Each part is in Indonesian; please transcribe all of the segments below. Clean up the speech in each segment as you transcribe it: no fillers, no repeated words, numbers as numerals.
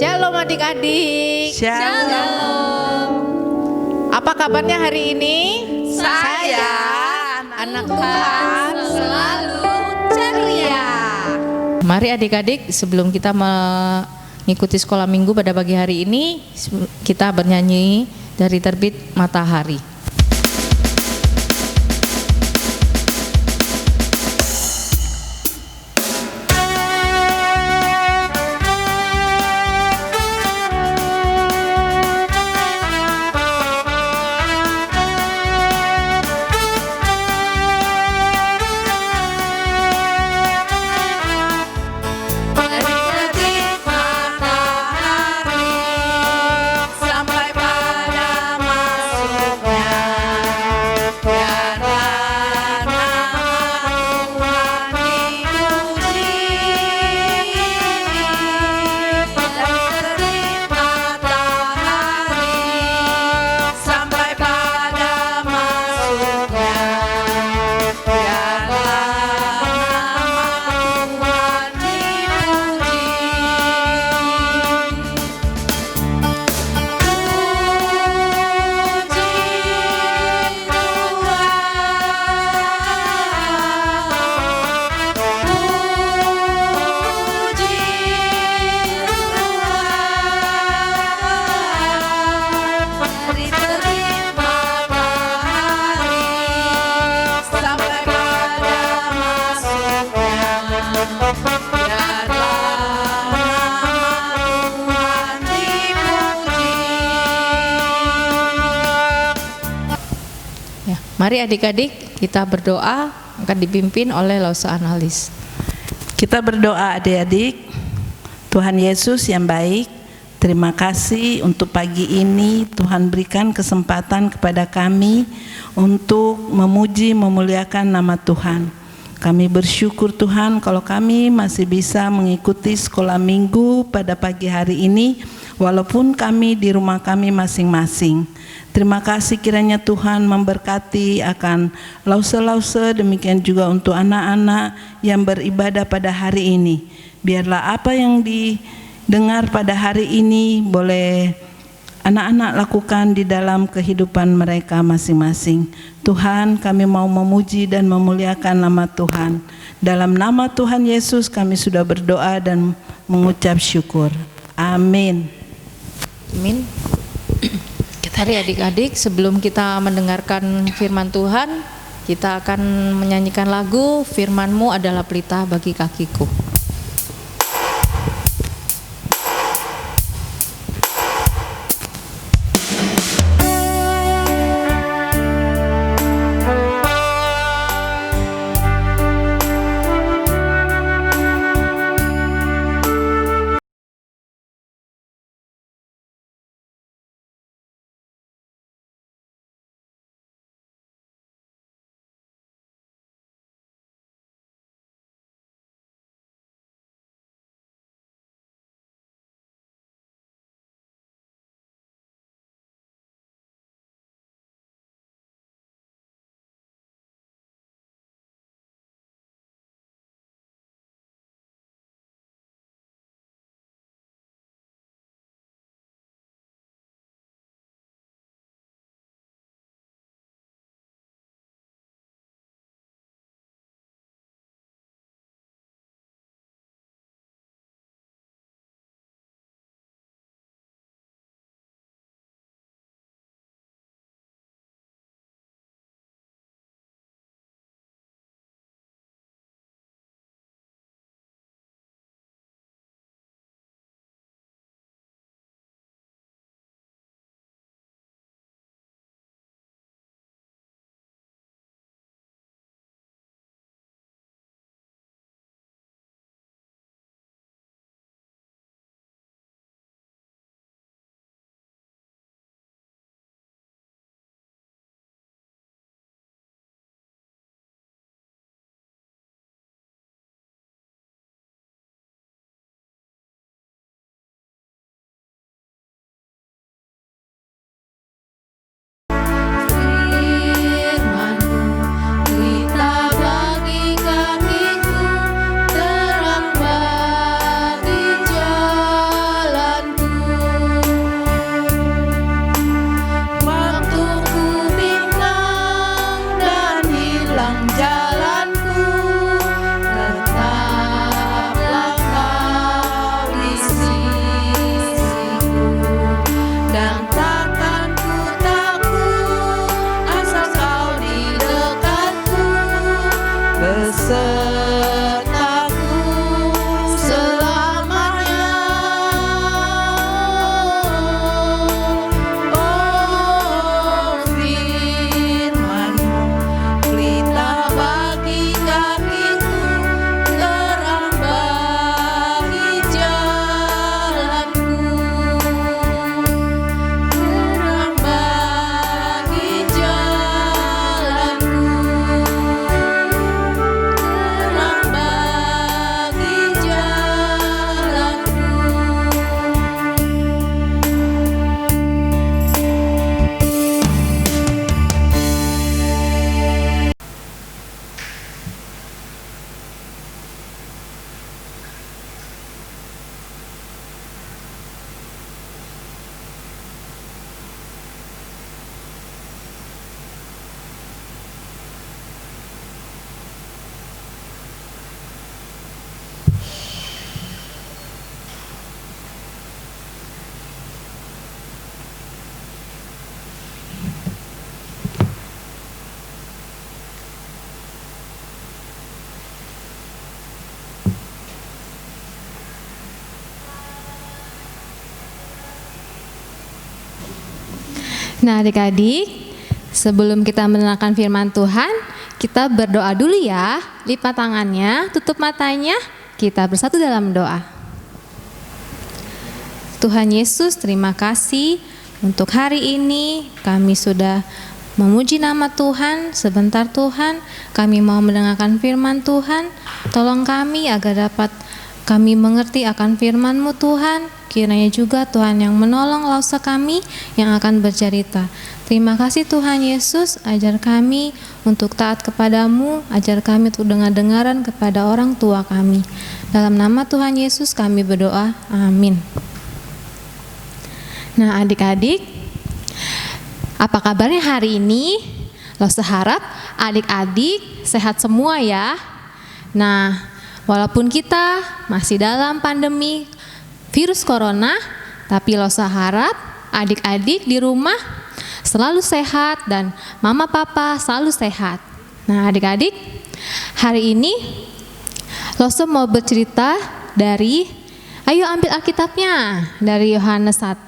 Shalom adik-adik. Shalom. Apa kabarnya hari ini? Saya anak Tuhan selalu ceria. Mari adik-adik, sebelum kita mengikuti sekolah minggu pada pagi hari ini, kita bernyanyi dari terbit matahari. Mari adik-adik kita berdoa, akan dipimpin oleh Lausa Analis. Kita berdoa adik-adik. Tuhan Yesus yang baik, terima kasih untuk pagi ini Tuhan berikan kesempatan kepada kami untuk memuji memuliakan nama Tuhan. Kami bersyukur Tuhan kalau kami masih bisa mengikuti sekolah minggu pada pagi hari ini walaupun kami di rumah kami masing-masing. Terima kasih kiranya Tuhan memberkati akan lause-lause, demikian juga untuk anak-anak yang beribadah pada hari ini. Biarlah apa yang didengar pada hari ini boleh anak-anak lakukan di dalam kehidupan mereka masing-masing. Tuhan, kami mau memuji dan memuliakan nama Tuhan. Dalam nama Tuhan Yesus kami sudah berdoa dan mengucap syukur. Amin. Amin. Mari adik-adik, sebelum kita mendengarkan firman Tuhan, kita akan menyanyikan lagu Firman-Mu adalah pelita bagi kakiku. Nah adik-adik, sebelum kita mendengarkan firman Tuhan, kita berdoa dulu ya. Lipat tangannya, tutup matanya, kita bersatu dalam doa. Tuhan Yesus, terima kasih untuk hari ini kami sudah memuji nama Tuhan. Sebentar Tuhan, kami mau mendengarkan firman Tuhan. Tolong kami agar dapat kami mengerti akan firman-Mu Tuhan. Kiranya juga Tuhan yang menolong lausa kami yang akan bercerita. Terima kasih Tuhan Yesus, ajar kami untuk taat kepadamu, ajar kami untuk dengar-dengaran kepada orang tua kami. Dalam nama Tuhan Yesus kami berdoa, amin. Nah adik-adik, apa kabarnya hari ini? Lausa harap adik-adik sehat semua ya. Nah, walaupun kita masih dalam pandemi virus corona, tapi Lausa harap adik-adik di rumah selalu sehat dan mama papa selalu sehat. Nah adik-adik, hari ini Lausa mau bercerita dari, ayo ambil Alkitabnya, dari Yohanes 1,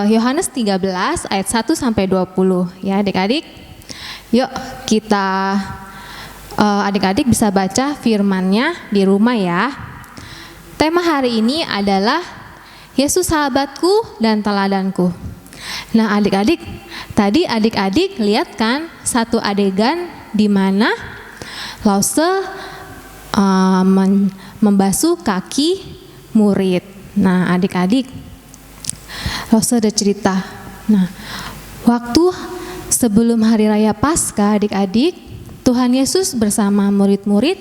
Yohanes 13 ayat 1 sampai 20 ya adik-adik. Yuk kita adik-adik bisa baca firman-Nya di rumah ya. Tema hari ini adalah Yesus sahabatku dan teladanku. Nah adik-adik, tadi adik-adik lihat kan satu adegan di mana Lausa membasuh kaki murid. Nah adik-adik, Lausa ada cerita. Nah waktu sebelum hari raya Paskah adik-adik, Tuhan Yesus bersama murid-murid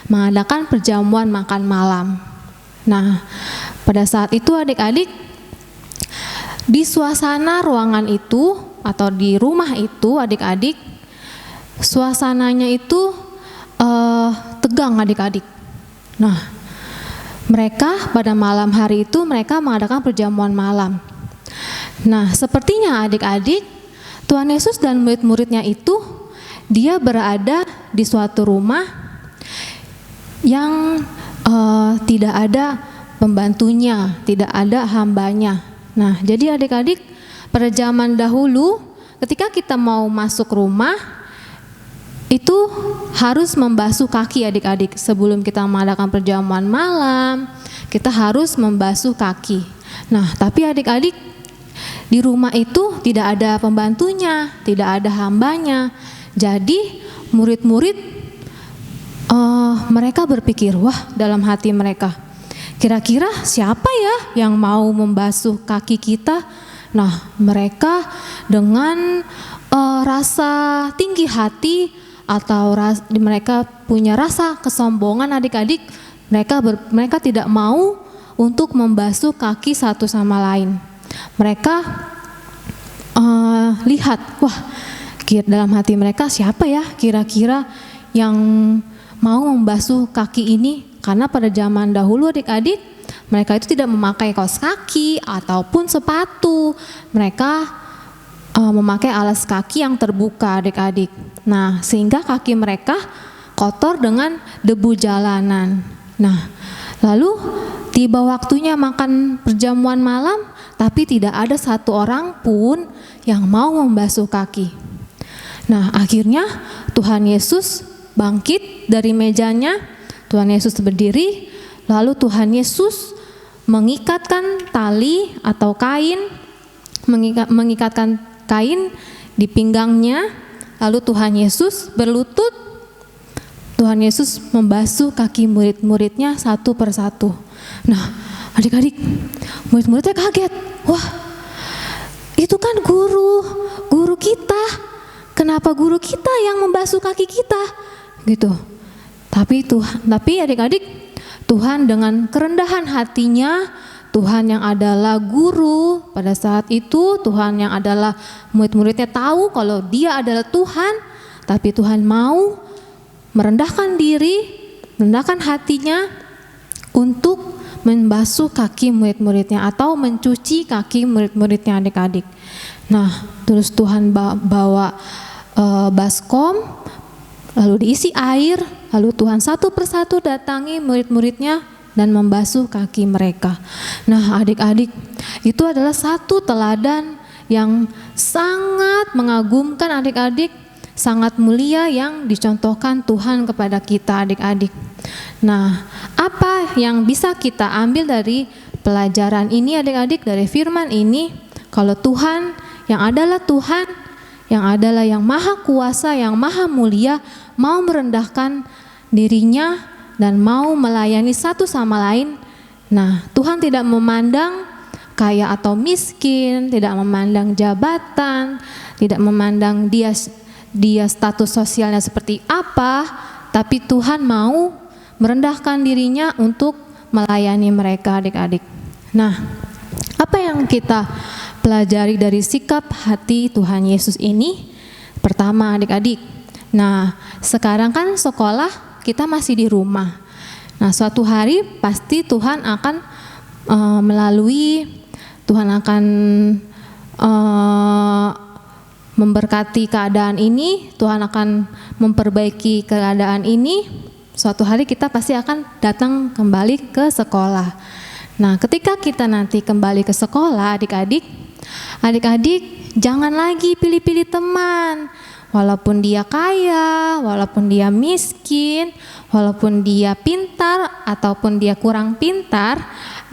mengadakan perjamuan makan malam. Nah, pada saat itu adik-adik, di suasana ruangan itu atau di rumah itu adik-adik, suasananya itu tegang adik-adik. Nah, mereka pada malam hari itu mereka mengadakan perjamuan malam. Nah, sepertinya adik-adik, Tuhan Yesus dan murid-muridnya itu dia berada di suatu rumah yang tidak ada pembantunya, tidak ada hambanya. Nah, jadi adik-adik, pada zaman dahulu ketika kita mau masuk rumah itu harus membasuh kaki adik-adik. Sebelum kita mengadakan perjamuan malam, kita harus membasuh kaki. Nah, tapi adik-adik, di rumah itu tidak ada pembantunya, tidak ada hambanya. Jadi murid-murid mereka berpikir, wah dalam hati mereka, kira-kira siapa ya yang mau membasuh kaki kita? Nah mereka dengan rasa tinggi hati atau mereka punya rasa kesombongan adik-adik, mereka tidak mau untuk membasuh kaki satu sama lain. Mereka lihat, wah dalam hati mereka siapa ya kira-kira yang mau membasuh kaki ini, karena pada zaman dahulu adik-adik mereka itu tidak memakai kaos kaki ataupun sepatu, mereka memakai alas kaki yang terbuka adik-adik. Nah sehingga kaki mereka kotor dengan debu jalanan. Nah lalu tiba waktunya makan perjamuan malam, tapi tidak ada satu orang pun yang mau membasuh kaki. Nah akhirnya Tuhan Yesus bangkit dari mejanya, Tuhan Yesus berdiri, lalu Tuhan Yesus mengikatkan tali atau kain, mengikatkan kain di pinggangnya, lalu Tuhan Yesus berlutut, Tuhan Yesus membasuh kaki murid-muridnya satu persatu. Nah adik-adik, murid-muridnya kaget, wah itu kan guru kita, kenapa guru kita yang membasuh kaki kita? Gitu. Tapi adik-adik, Tuhan dengan kerendahan hatinya, Tuhan yang adalah guru pada saat itu, Tuhan yang adalah murid-muridnya tahu kalau dia adalah Tuhan, tapi Tuhan mau merendahkan diri, merendahkan hatinya untuk membasuh kaki murid-muridnya atau mencuci kaki murid-muridnya adik-adik. Nah, terus Tuhan bawa baskom, lalu diisi air, lalu Tuhan satu persatu datangi murid-muridnya dan membasuh kaki mereka. Nah adik-adik, itu adalah satu teladan yang sangat mengagumkan adik-adik, sangat mulia yang dicontohkan Tuhan kepada kita adik-adik. Nah, apa yang bisa kita ambil dari pelajaran ini adik-adik, dari firman ini? Kalau Tuhan yang adalah Tuhan, yang adalah yang maha kuasa, yang maha mulia, mau merendahkan dirinya dan mau melayani satu sama lain. Nah, Tuhan tidak memandang kaya atau miskin, tidak memandang jabatan, tidak memandang dia status sosialnya seperti apa, tapi Tuhan mau merendahkan dirinya untuk melayani mereka adik-adik. Nah, apa yang kita pelajari dari sikap hati Tuhan Yesus ini? Pertama adik-adik, nah sekarang kan sekolah kita masih di rumah. Nah, suatu hari pasti Tuhan akan Tuhan akan memberkati keadaan ini, Tuhan akan memperbaiki keadaan ini. Suatu hari kita pasti akan datang kembali ke sekolah. Nah, ketika kita nanti kembali ke sekolah adik-adik jangan lagi pilih-pilih teman. Walaupun dia kaya, walaupun dia miskin, walaupun dia pintar ataupun dia kurang pintar,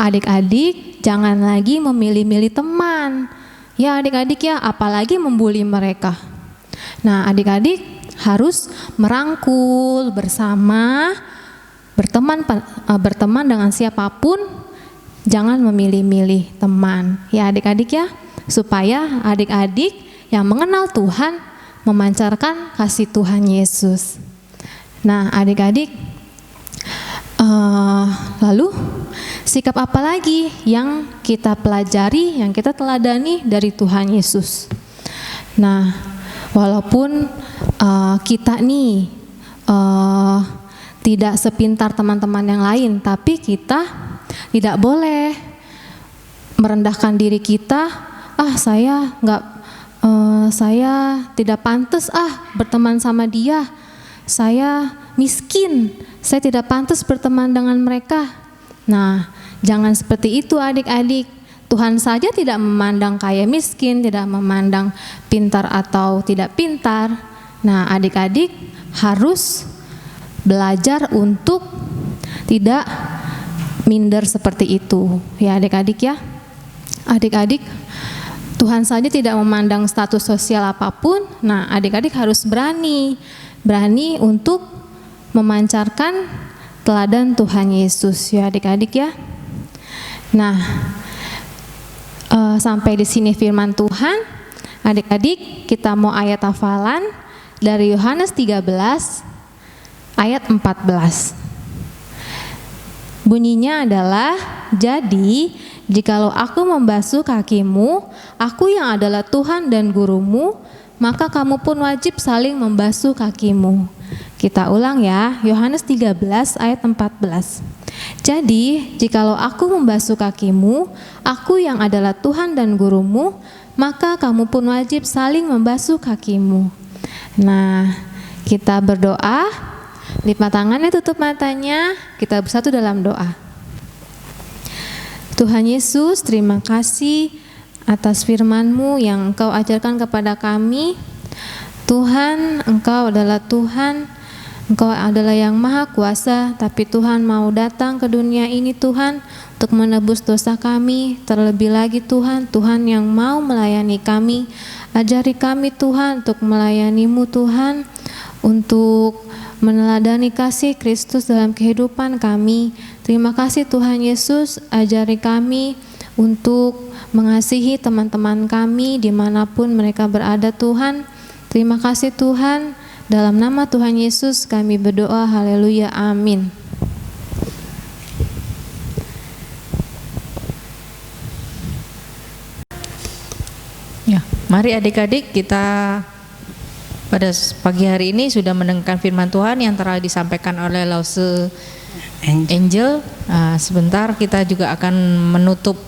adik-adik jangan lagi memilih-milih teman. Ya adik-adik ya, apalagi membuli mereka. Nah, adik-adik harus merangkul bersama, berteman dengan siapapun, jangan memilih-milih teman. Ya adik-adik ya, supaya adik-adik yang mengenal Tuhan memancarkan kasih Tuhan Yesus. Nah adik-adik, lalu sikap apa lagi yang kita pelajari, yang kita teladani dari Tuhan Yesus? Nah, walaupun kita nih tidak sepintar teman-teman yang lain, tapi kita tidak boleh merendahkan diri kita. Saya tidak pantas berteman sama dia. Saya miskin, saya tidak pantas berteman dengan mereka. Nah, jangan seperti itu adik-adik. Tuhan saja tidak memandang kaya miskin, tidak memandang pintar atau tidak pintar. Nah, adik-adik harus belajar untuk tidak minder seperti itu. Ya adik-adik ya. Adik-adik, Tuhan saja tidak memandang status sosial apapun. Nah, adik-adik harus berani untuk memancarkan teladan Tuhan Yesus ya adik-adik ya. Nah, sampai di sini firman Tuhan. Adik-adik, kita mau ayat hafalan dari Yohanes 13 ayat 14. Bunyinya adalah, jadi jikalau aku membasuh kakimu, aku yang adalah Tuhan dan gurumu, maka kamu pun wajib saling membasuh kakimu. Kita ulang ya, Yohanes 13 ayat 14. Jadi, jikalau aku membasuh kakimu, aku yang adalah Tuhan dan gurumu, maka kamu pun wajib saling membasuh kakimu. Nah, kita berdoa, lipat tangannya, tutup matanya, kita bersatu dalam doa. Tuhan Yesus, terima kasih atas firman-Mu yang Engkau ajarkan kepada kami. Tuhan, Engkau adalah Tuhan, Engkau adalah yang maha kuasa, tapi Tuhan mau datang ke dunia ini Tuhan untuk menebus dosa kami. Terlebih lagi Tuhan, Tuhan yang mau melayani kami. Ajari kami Tuhan untuk melayani-Mu Tuhan, untuk meneladani kasih Kristus dalam kehidupan kami. Terima kasih Tuhan Yesus, ajari kami untuk mengasihi teman-teman kami dimanapun mereka berada Tuhan. Terima kasih Tuhan, dalam nama Tuhan Yesus kami berdoa, haleluya, amin. Ya, mari adik-adik, kita pada pagi hari ini sudah mendengarkan firman Tuhan yang telah disampaikan oleh Lause Angel. Sebentar kita juga akan menutup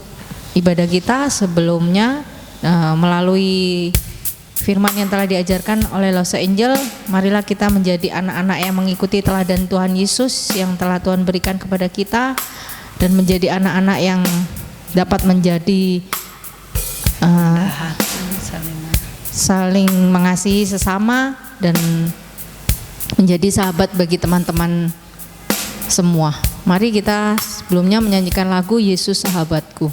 ibadah kita. Sebelumnya melalui firman yang telah diajarkan oleh Lause Angel, marilah kita menjadi anak-anak yang mengikuti teladan Tuhan Yesus yang telah Tuhan berikan kepada kita, dan menjadi anak-anak yang dapat menjadi saling mengasihi sesama dan menjadi sahabat bagi teman-teman semua. Mari kita sebelumnya menyanyikan lagu Yesus Sahabatku.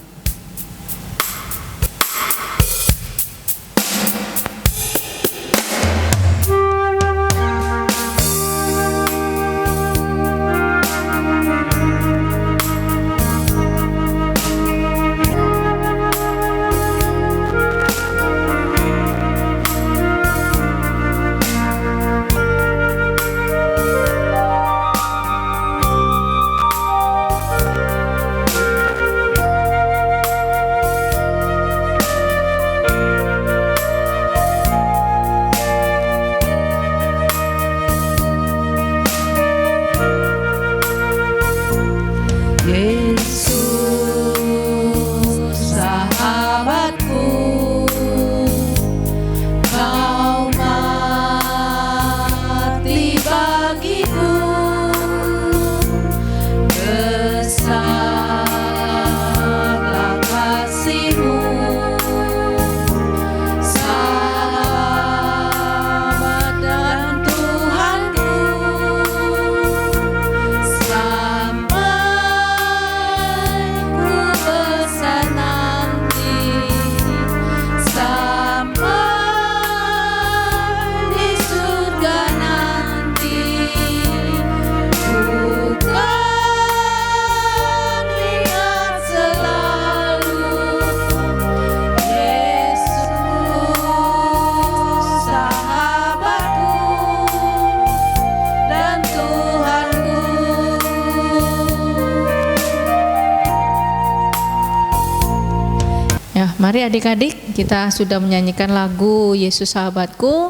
Mari adik-adik, kita sudah menyanyikan lagu Yesus Sahabatku.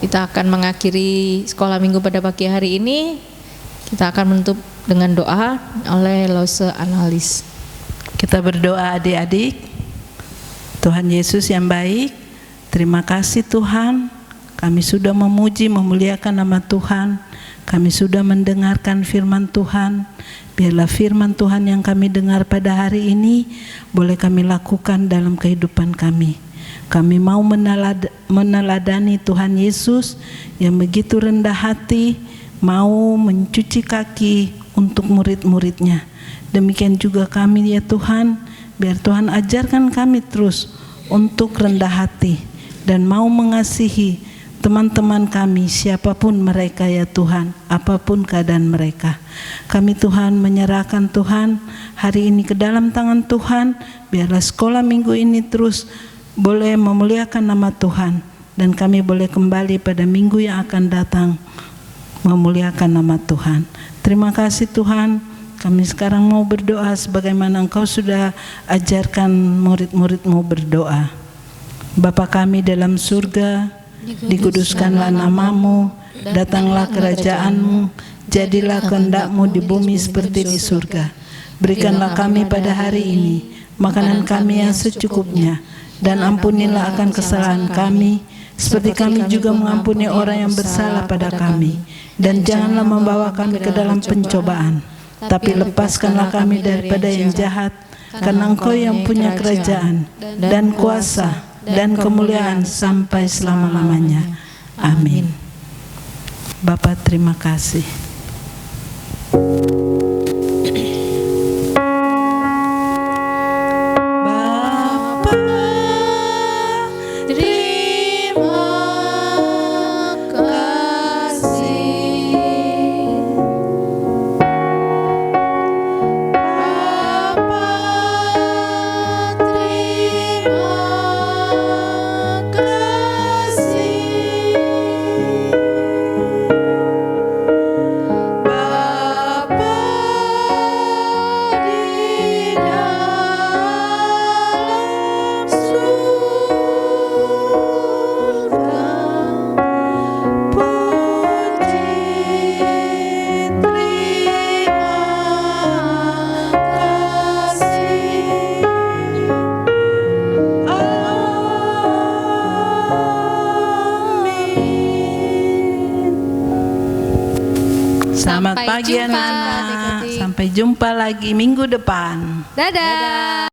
Kita akan mengakhiri sekolah minggu pada pagi hari ini. Kita akan menutup dengan doa oleh Lose Analis. Kita berdoa adik-adik. Tuhan Yesus yang baik, terima kasih Tuhan. Kami sudah memuji, memuliakan nama Tuhan. Kami sudah mendengarkan firman Tuhan. Biarlah firman Tuhan yang kami dengar pada hari ini boleh kami lakukan dalam kehidupan kami. Kami mau meneladani Tuhan Yesus yang begitu rendah hati, mau mencuci kaki untuk murid-muridnya. Demikian juga kami ya Tuhan, biar Tuhan ajarkan kami terus untuk rendah hati dan mau mengasihi teman-teman kami, siapapun mereka ya Tuhan, apapun keadaan mereka. Kami Tuhan menyerahkan Tuhan hari ini ke dalam tangan Tuhan. Biarlah sekolah minggu ini terus boleh memuliakan nama Tuhan, dan kami boleh kembali pada minggu yang akan datang memuliakan nama Tuhan. Terima kasih Tuhan. Kami sekarang mau berdoa sebagaimana Engkau sudah ajarkan murid-murid-Mu berdoa. Bapa kami dalam surga, dikuduskanlah namamu, datanglah kerajaan-Mu, jadilah kehendak-Mu di bumi seperti di surga. Berikanlah kami pada hari ini makanan kami yang secukupnya, dan ampunilah akan kesalahan kami, seperti kami juga mengampuni orang yang bersalah pada kami. Dan janganlah membawa kami ke dalam pencobaan, tapi lepaskanlah kami daripada yang jahat, karena Engkau yang punya kerajaan dan kuasa dan kemuliaan sampai selama-lamanya. Amin. Bapa, terima kasih. Selamat pagi anak-anak. Sampai jumpa lagi minggu depan. Dadah.